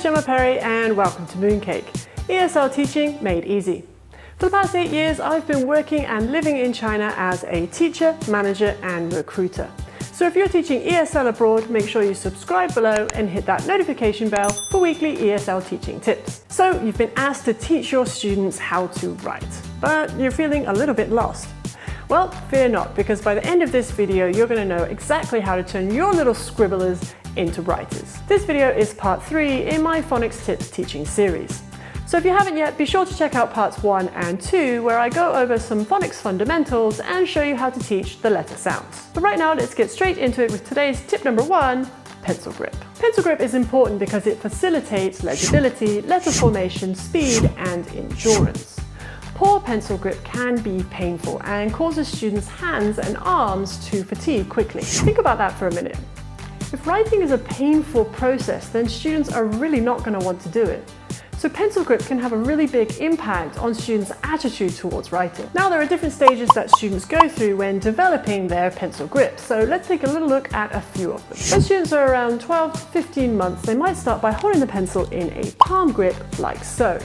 is Gemma Perry and welcome to Mooncake, ESL teaching made easy. For the past 8 years, I've been working and living in China as a teacher, manager and recruiter. So if you're teaching ESL abroad, make sure you subscribe below and hit that notification bell for weekly ESL teaching tips. So you've been asked to teach your students how to write, but you're feeling a little bit lost. Well, fear not, because by the end of this video, you're going to know exactly how to turn your little scribblers into writers. This video is part 3 in my Phonics Tips teaching series. So if you haven't yet, be sure to check out parts 1 and 2, where I go over some phonics fundamentals and show you how to teach the letter sounds. But right now, let's get straight into it with today's tip number 1, pencil grip. Pencil grip is important because it facilitates legibility, letter formation, speed, and endurance. Poor pencil grip can be painful and causes students' hands and arms to fatigue quickly. Think about that for a minute. If writing is a painful process, then students are really not going to want to do it. So pencil grip can have a really big impact on students' attitude towards writing. Now, there are different stages that students go through when developing their pencil grip. So let's take a little look at a few of them. When students are around 12 to 15 months, they might start by holding the pencil in a palm grip like so.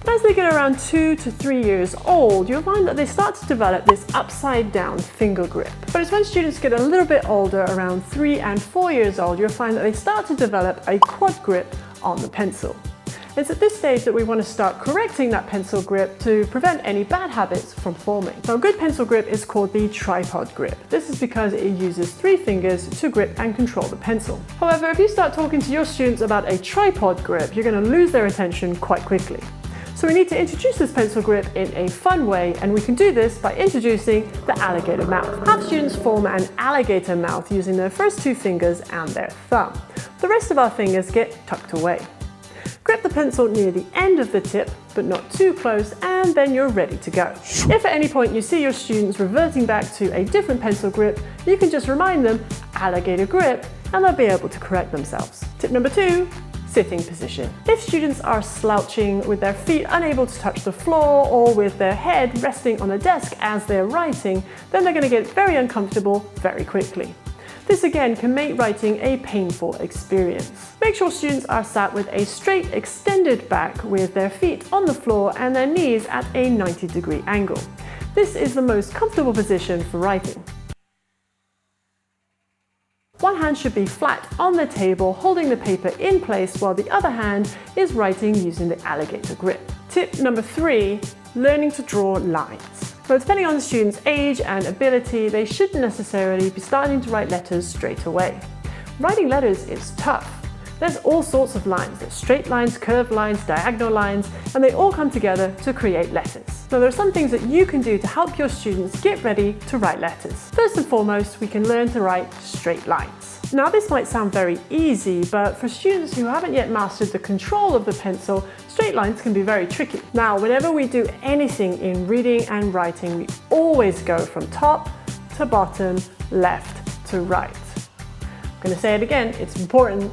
But as they get around 2 to 3 years old, you'll find that they start to develop this upside down finger grip. But it's when students get a little bit older, around 3 and 4 years old, you'll find that they start to develop a quad grip on the pencil. It's at this stage that we want to start correcting that pencil grip to prevent any bad habits from forming. Now, a good pencil grip is called the tripod grip. This is because it uses 3 fingers to grip and control the pencil. However, if you start talking to your students about a tripod grip, you're going to lose their attention quite quickly. So we need to introduce this pencil grip in a fun way, and we can do this by introducing the alligator mouth. Have students form an alligator mouth using their first 2 fingers and their thumb. The rest of our fingers get tucked away. Grip the pencil near the end of the tip, but not too close, and then you're ready to go. If at any point you see your students reverting back to a different pencil grip, you can just remind them, alligator grip, and they'll be able to correct themselves. Tip number 2, sitting position. If students are slouching with their feet unable to touch the floor or with their head resting on a desk as they're writing, then they're going to get very uncomfortable very quickly. This again can make writing a painful experience. Make sure students are sat with a straight extended back with their feet on the floor and their knees at a 90-degree angle. This is the most comfortable position for writing. One hand should be flat on the table, holding the paper in place, while the other hand is writing using the alligator grip. Tip number 3, learning to draw lines. So depending on the student's age and ability, they shouldn't necessarily be starting to write letters straight away. Writing letters is tough. There's all sorts of lines. There's straight lines, curved lines, diagonal lines, and they all come together to create letters. So there are some things that you can do to help your students get ready to write letters. First and foremost, we can learn to write straight lines. Now, this might sound very easy, but for students who haven't yet mastered the control of the pencil, straight lines can be very tricky. Now, whenever we do anything in reading and writing, we always go from top to bottom, left to right. I'm going to say it again, it's important.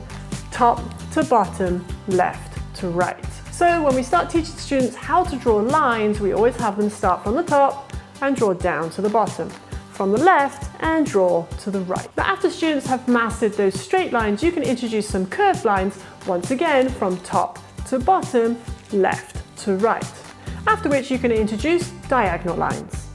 Top to bottom, left to right. So when we start teaching students how to draw lines, we always have them start from the top and draw down to the bottom, from the left and draw to the right. Now, after students have mastered those straight lines, you can introduce some curved lines, once again from top to bottom, left to right, after which you can introduce diagonal lines.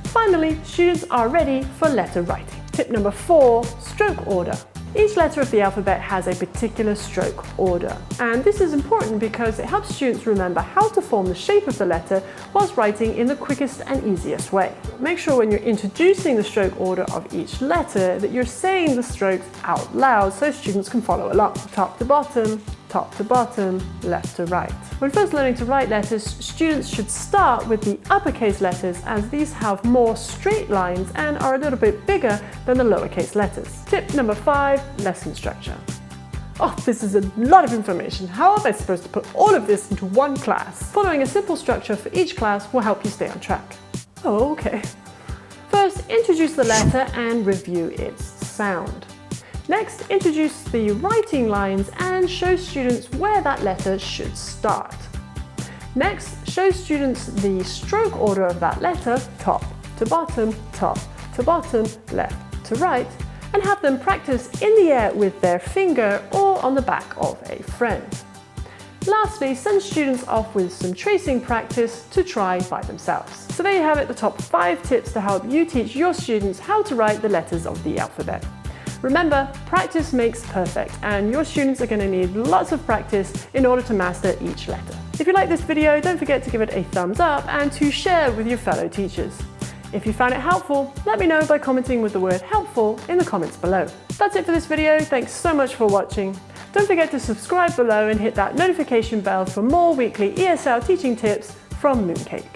Finally, students are ready for letter writing. Tip number 4, stroke order. Each letter of the alphabet has a particular stroke order, and this is important because it helps students remember how to form the shape of the letter whilst writing in the quickest and easiest way. Make sure when you're introducing the stroke order of each letter that you're saying the strokes out loud so students can follow along. Top to bottom, left to right. When first learning to write letters, students should start with the uppercase letters, as these have more straight lines and are a little bit bigger than the lowercase letters. Tip number 5, lesson structure. Oh, this is a lot of information. How am I supposed to put all of this into one class? Following a simple structure for each class will help you stay on track. Oh, okay. First, introduce the letter and review its sound. Next, introduce the writing lines and show students where that letter should start. Next, show students the stroke order of that letter, top to bottom, left to right, and have them practice in the air with their finger or on the back of a friend. Lastly, send students off with some tracing practice to try by themselves. So there you have it, the top 5 tips to help you teach your students how to write the letters of the alphabet. Remember, practice makes perfect, and your students are going to need lots of practice in order to master each letter. If you like this video, don't forget to give it a thumbs up and to share with your fellow teachers. If you found it helpful, let me know by commenting with the word helpful in the comments below. That's it for this video. Thanks so much for watching. Don't forget to subscribe below and hit that notification bell for more weekly ESL teaching tips from Mooncake.